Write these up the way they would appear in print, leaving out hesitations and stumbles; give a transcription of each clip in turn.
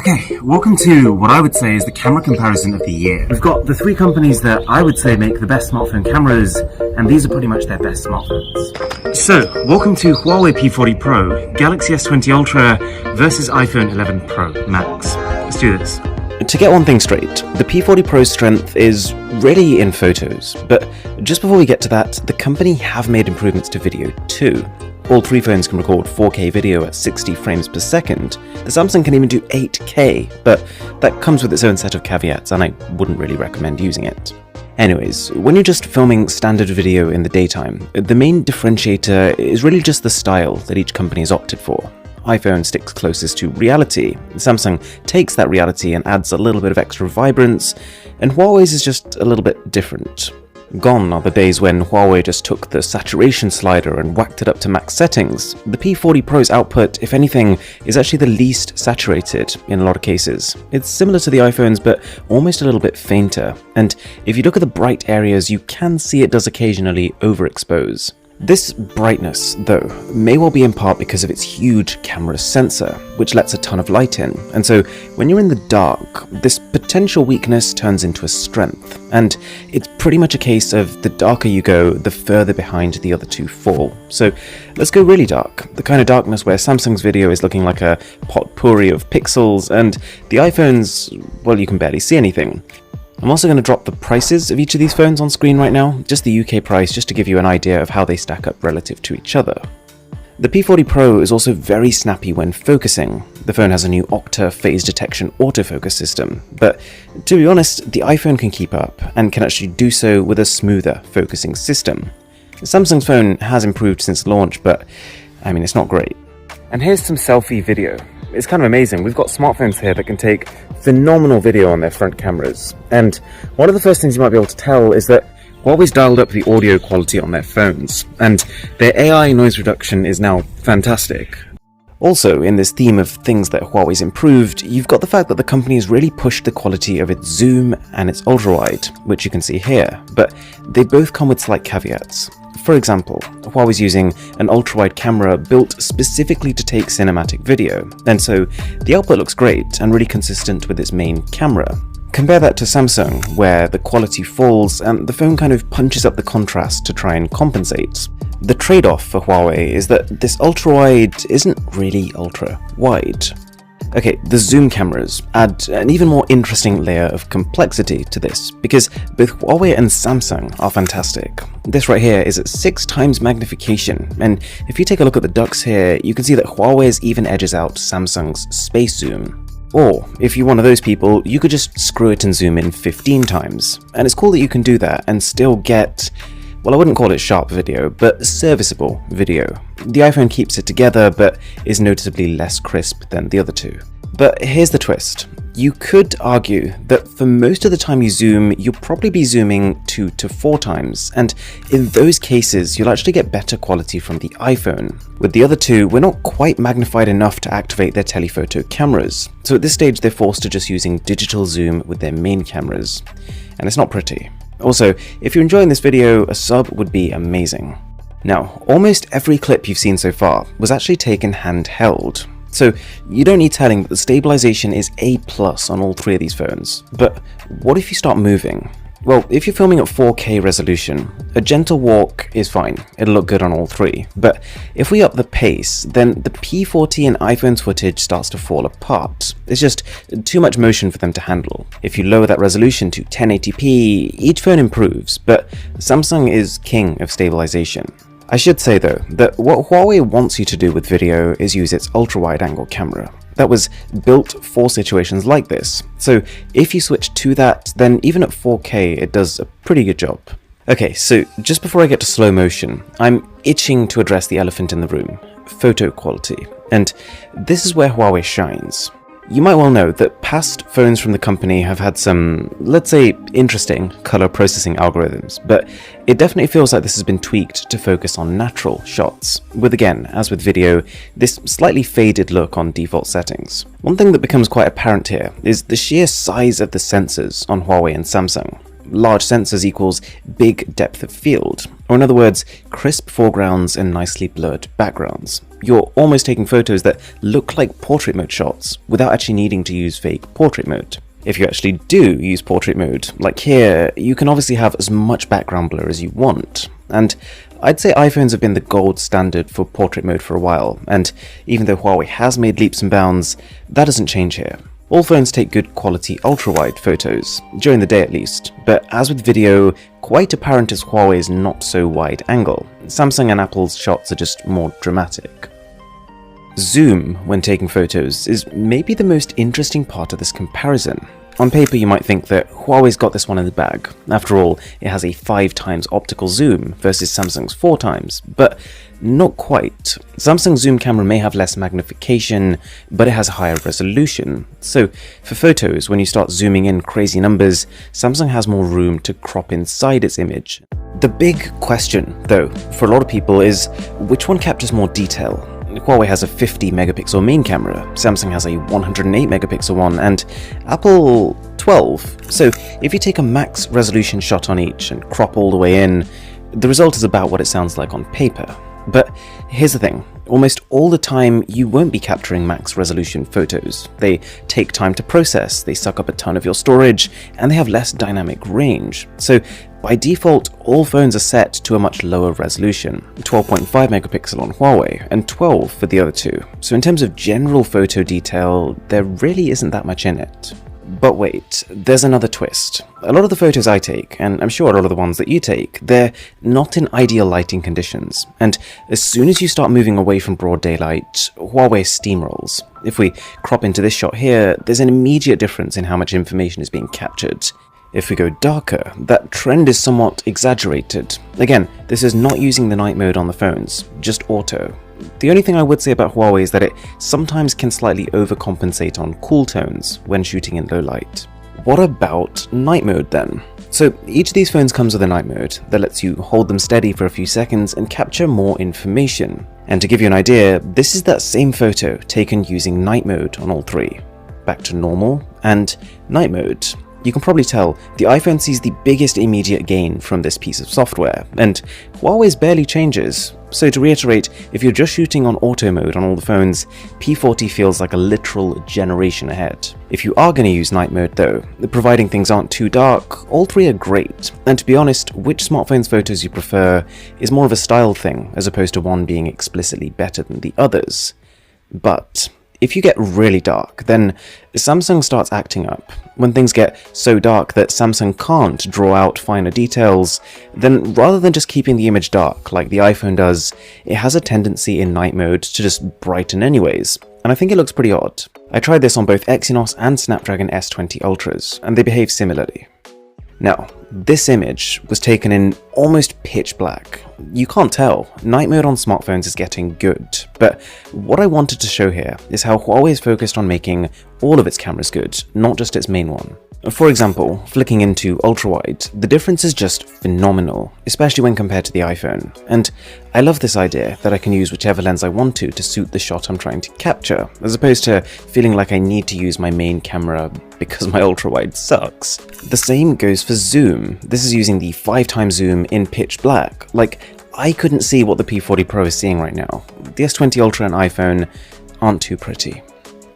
Okay, welcome to what I would say is the camera comparison of the year. We've got the three companies that I would say make the best smartphone cameras, and these are pretty much their best smartphones. So, welcome to Huawei P40 Pro, Galaxy S20 Ultra versus iPhone 11 Pro Max. Let's do this. To get one thing straight, the P40 Pro's strength is really in photos, but just before we get to that, the company have made improvements to video too. All three phones can record 4K video at 60 frames per second. The Samsung can even do 8K, but that comes with its own set of caveats, and I wouldn't really recommend using it. Anyways, when you're just filming standard video in the daytime, the main differentiator is really just the style that each company has opted for. iPhone sticks closest to reality, Samsung takes that reality and adds a little bit of extra vibrance, and Huawei's is just a little bit different. Gone are the days when Huawei just took the saturation slider and whacked it up to max settings. The P40 Pro's output, if anything, is actually the least saturated in a lot of cases. It's similar to the iPhones, but almost a little bit fainter, and if you look at the bright areas, you can see it does occasionally overexpose. This brightness, though, may well be in part because of its huge camera sensor, which lets a ton of light in, and so when you're in the dark, this potential weakness turns into a strength, and it's pretty much a case of the darker you go, the further behind the other two fall. So let's go really dark, the kind of darkness where Samsung's video is looking like a potpourri of pixels, and the iPhone's, well, you can barely see anything. I'm also going to drop the prices of each of these phones on screen right now, just the UK price, just to give you an idea of how they stack up relative to each other. The P40 Pro is also very snappy when focusing. The phone has a new Octa phase detection autofocus system, but to be honest, the iPhone can keep up, and can actually do so with a smoother focusing system. Samsung's phone has improved since launch, but I mean, it's not great. And here's some selfie video. It's kind of amazing. We've got smartphones here that can take phenomenal video on their front cameras. And one of the first things you might be able to tell is that Huawei's dialed up the audio quality on their phones, and their AI noise reduction is now fantastic. Also, in this theme of things that Huawei's improved, you've got the fact that the company has really pushed the quality of its zoom and its ultra-wide, which you can see here, but they both come with slight caveats. For example, Huawei's using an ultra-wide camera built specifically to take cinematic video, and so the output looks great and really consistent with its main camera. Compare that to Samsung, where the quality falls and the phone kind of punches up the contrast to try and compensate. The trade-off for Huawei is that this ultra-wide isn't really ultra-wide. Okay, the zoom cameras add an even more interesting layer of complexity to this, because both Huawei and Samsung are fantastic. This right here is at 6 times magnification, and if you take a look at the ducks here, you can see that Huawei's even edges out Samsung's space zoom. Or, if you're one of those people, you could just screw it and zoom in 15 times. And it's cool that you can do that and still get, well, I wouldn't call it sharp video, but serviceable video. The iPhone keeps it together, but is noticeably less crisp than the other two. But here's the twist. You could argue that for most of the time you zoom, you'll probably be zooming 2 to 4 times, and in those cases, you'll actually get better quality from the iPhone. With the other two, we're not quite magnified enough to activate their telephoto cameras, so at this stage they're forced to just using digital zoom with their main cameras, and it's not pretty. Also, if you're enjoying this video, a sub would be amazing. Now, almost every clip you've seen so far was actually taken handheld. So you don't need telling that the stabilization is A+ on all three of these phones. But what if you start moving? Well, if you're filming at 4K resolution, a gentle walk is fine, it'll look good on all three. But if we up the pace, then the P40 and iPhone's footage starts to fall apart. It's just too much motion for them to handle. If you lower that resolution to 1080p, each phone improves, but Samsung is king of stabilization. I should say though, that what Huawei wants you to do with video is use its ultra-wide angle camera. That was built for situations like this, so if you switch to that, then even at 4K it does a pretty good job. Okay, so just before I get to slow motion, I'm itching to address the elephant in the room, photo quality, and this is where Huawei shines. You might well know that past phones from the company have had some, let's say, interesting color processing algorithms, but it definitely feels like this has been tweaked to focus on natural shots, with again, as with video, this slightly faded look on default settings. One thing that becomes quite apparent here is the sheer size of the sensors on Huawei and Samsung. Large sensors equals big depth of field, or in other words, crisp foregrounds and nicely blurred backgrounds. You're almost taking photos that look like portrait mode shots without actually needing to use fake portrait mode. If you actually do use portrait mode, like here, you can obviously have as much background blur as you want. And I'd say iPhones have been the gold standard for portrait mode for a while, and even though Huawei has made leaps and bounds, that doesn't change here. All phones take good quality ultra-wide photos, during the day at least, but as with video, quite apparent is Huawei's not so wide angle. Samsung and Apple's shots are just more dramatic. Zoom, when taking photos, is maybe the most interesting part of this comparison. On paper you might think that Huawei's got this one in the bag. After all, it has a 5 times optical zoom versus Samsung's 4 times, but not quite. Samsung's zoom camera may have less magnification, but it has a higher resolution. So for photos, when you start zooming in crazy numbers, Samsung has more room to crop inside its image. The big question, though, for a lot of people is which one captures more detail? Huawei has a 50 megapixel main camera, Samsung has a 108 megapixel one, and Apple 12. So if you take a max resolution shot on each and crop all the way in, the result is about what it sounds like on paper. But here's the thing, almost all the time you won't be capturing max resolution photos. They take time to process, they suck up a ton of your storage, and they have less dynamic range. So by default, all phones are set to a much lower resolution, 12.5 megapixel on Huawei and 12 for the other two. So in terms of general photo detail, there really isn't that much in it. But wait, there's another twist. A lot of the photos I take, and I'm sure a lot of the ones that you take, they're not in ideal lighting conditions. And as soon as you start moving away from broad daylight, Huawei steamrolls. If we crop into this shot here, there's an immediate difference in how much information is being captured. If we go darker, that trend is somewhat exaggerated. Again, this is not using the night mode on the phones, just auto. The only thing I would say about Huawei is that it sometimes can slightly overcompensate on cool tones when shooting in low light. What about night mode then? So each of these phones comes with a night mode that lets you hold them steady for a few seconds and capture more information. And to give you an idea, this is that same photo taken using night mode on all three. Back to normal and night mode. You can probably tell the iPhone sees the biggest immediate gain from this piece of software, and Huawei's barely changes. So to reiterate, if you're just shooting on auto mode on all the phones, P40 feels like a literal generation ahead. If you are going to use night mode though, providing things aren't too dark, all three are great. And to be honest, which smartphone's photos you prefer is more of a style thing as opposed to one being explicitly better than the others. But if you get really dark, then Samsung starts acting up. When things get so dark that Samsung can't draw out finer details, then rather than just keeping the image dark like the iPhone does, it has a tendency in night mode to just brighten anyways. And I think it looks pretty odd. I tried this on both Exynos and Snapdragon S20 Ultras, and they behave similarly. Now, this image was taken in almost pitch black. You can't tell, night mode on smartphones is getting good, but what I wanted to show here is how Huawei is focused on making all of its cameras good, not just its main one. For example, flicking into ultra-wide, the difference is just phenomenal, especially when compared to the iPhone. And I love this idea that I can use whichever lens I want to suit the shot I'm trying to capture, as opposed to feeling like I need to use my main camera because my ultra-wide sucks. The same goes for zoom. This is using the 5 times zoom in pitch black. Like, I couldn't see what the P40 Pro is seeing right now. The S20 Ultra and iPhone aren't too pretty.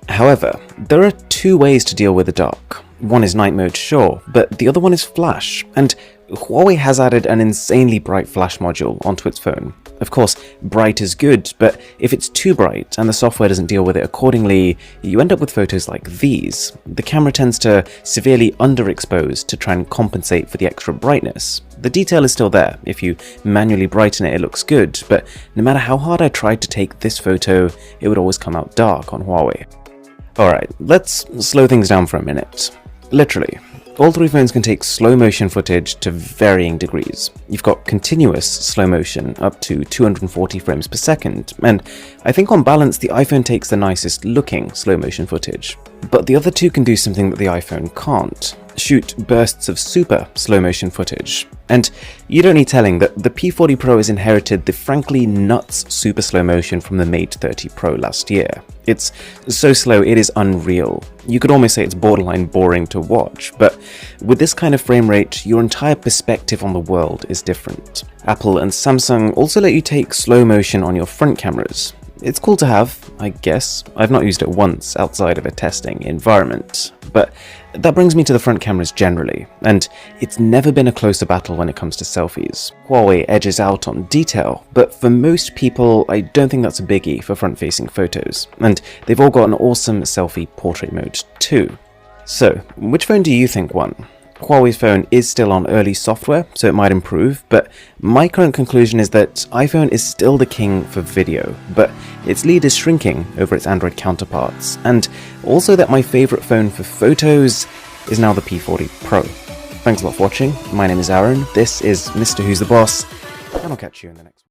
However, there are 2 ways to deal with the dark. One is night mode, sure, but the other one is flash, and Huawei has added an insanely bright flash module onto its phone. Of course, bright is good, but if it's too bright and the software doesn't deal with it accordingly, you end up with photos like these. The camera tends to severely underexpose to try and compensate for the extra brightness. The detail is still there. If you manually brighten it, it looks good, but no matter how hard I tried to take this photo, it would always come out dark on Huawei. Alright, let's slow things down for a minute. Literally, all 3 phones can take slow motion footage to varying degrees. You've got continuous slow motion up to 240 frames per second, and I think on balance the iPhone takes the nicest looking slow motion footage. But the other 2 can do something that the iPhone can't. shoot bursts of super slow motion footage. And you don't need telling that the P40 Pro has inherited the frankly nuts super slow motion from the Mate 30 Pro last year. It's so slow it is unreal. You could almost say it's borderline boring to watch, but with this kind of frame rate, your entire perspective on the world is different. Apple and Samsung also let you take slow motion on your front cameras. It's cool to have, I guess. I've not used it once outside of a testing environment. But that brings me to the front cameras generally, and it's never been a closer battle when it comes to selfies. Huawei edges out on detail, but for most people, I don't think that's a biggie for front-facing photos, and they've all got an awesome selfie portrait mode too. So, which phone do you think won? Huawei's phone is still on early software, so it might improve, but my current conclusion is that iPhone is still the king for video, but its lead is shrinking over its Android counterparts, and also that my favourite phone for photos is now the P40 Pro. Thanks a lot for watching, my name is Aaron, this is Mr. Who's the Boss, and I'll catch you in the next one.